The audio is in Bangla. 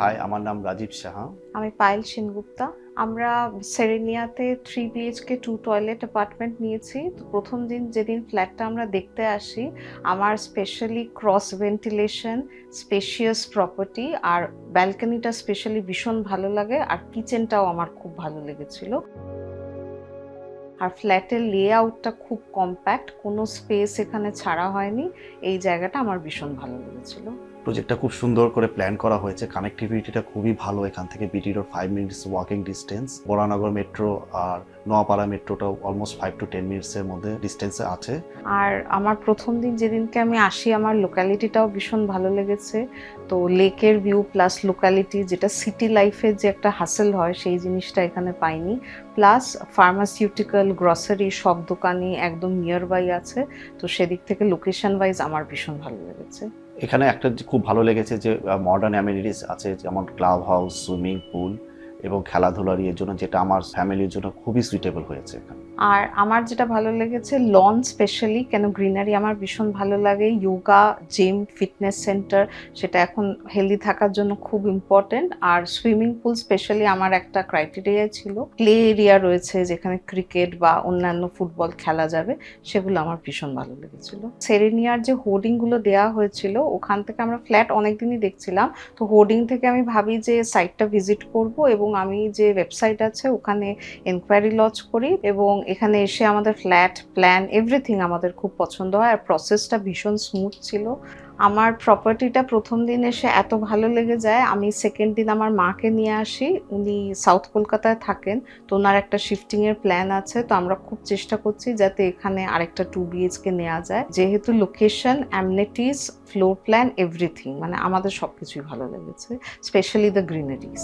হাই, আমার নাম রাজীব সাহা। আমি পায়েল সেনগুপ্তা। আমরা সেরেনিয়াতে 3 বিএইচকে 2 টয়লেট অ্যাপার্টমেন্ট নিয়েছি। তো প্রথম দিন যেদিন ফ্ল্যাটটা আমরা দেখতে আসি, আমার specially cross ventilation, spacious property আর ব্যালকনিটা স্পেশালি ভীষণ ভালো লাগে, আর কিচেনটাও আমার খুব ভালো লেগেছিল। আর ফ্ল্যাটের লেআউটটা খুব কম্প্যাক্ট, কোনো স্পেস এখানে ছাড়া হয়নি। এই জায়গাটা আমার ভীষণ ভালো লেগেছিল। প্রজেক্টটা খুব সুন্দর করে প্ল্যান করা হয়েছে, কানেক্টিভিটিটা খুবই ভালো। এখান থেকে BT road 5 minutes walking distance, Baranagar metro আর নোয়াপাড়া মেট্রোটাও অলমোস্ট 5 to 10 মিনিটসের মধ্যে ডিস্টেন্সে আছে। আর আমার প্রথম দিন যেদিনকে আমি আসি, আমার লোকালিটিটাও ভীষণ ভালো লেগেছে। তো লেকের ভিউ প্লাস লোকালিটি, যেটা সিটি লাইফের যে একটা হাসেল হয় সেই জিনিসটা এখানে পাইনি। প্লাস ফার্মাসিউটিক্যাল, গ্রসারি সব দোকানই একদম নিয়ার বাই আছে। তো সেদিক থেকে লোকেশন ওয়াইজ আমার ভীষণ ভালো লেগেছে। এখানে একটা খুব ভালো লেগেছে যে মডার্ন অ্যামেনিটিস আছে, যেমন ক্লাব হাউস, সুইমিং পুল এবং খেলাধুলার এর জন্য, যেটা আমার ফ্যামিলির জন্য খুবই সুইটেবল হয়েছে এখানে। আর আমার যেটা ভালো লেগেছে লন, স্পেশালি কেন গ্রিনারি আমার ভীষণ ভালো লাগে। যোগা, জিম, ফিটনেস সেন্টার, সেটা এখন হেলদি থাকার জন্য খুব ইম্পর্টেন্ট। আর সুইমিং পুল স্পেশালি আমার একটা ক্রাইটেরিয়া ছিল। প্লে এরিয়া রয়েছে যেখানে ক্রিকেট বা অন্যান্য ফুটবল খেলা যাবে, সেগুলো আমার ভীষণ ভালো লেগেছিল। সেরেনিয়ার যে হোর্ডিংগুলো দেওয়া হয়েছিল, ওখান থেকে আমরা ফ্ল্যাট অনেকদিনই দেখছিলাম। তো হোর্ডিং থেকে আমি ভাবি যে সাইটটা ভিজিট করব, এবং আমি যে ওয়েবসাইট আছে ওখানে এনকোয়ারি লজ করি, এবং এখানে এসে আমাদের ফ্ল্যাট প্ল্যান এভরিথিং আমাদের খুব পছন্দ হয়, আর প্রসেসটা ভীষণ স্মুথ ছিল। আমার প্রপার্টিটা প্রথম দিন এসে এত ভালো লেগে যায়, আমি সেকেন্ড দিন আমার মাকে নিয়ে আসি। উনি সাউথ কলকাতায় থাকেন, তো ওনার একটা শিফটিংয়ের প্ল্যান আছে। তো আমরা খুব চেষ্টা করছি যাতে এখানে আরেকটা 2 বিএইচকে নেওয়া যায়, যেহেতু লোকেশন, অ্যামনিটিস, ফ্লোর প্ল্যান এভরিথিং, মানে আমাদের সব কিছুই ভালো লেগেছে, স্পেশালি দ্য গ্রিনারিজ।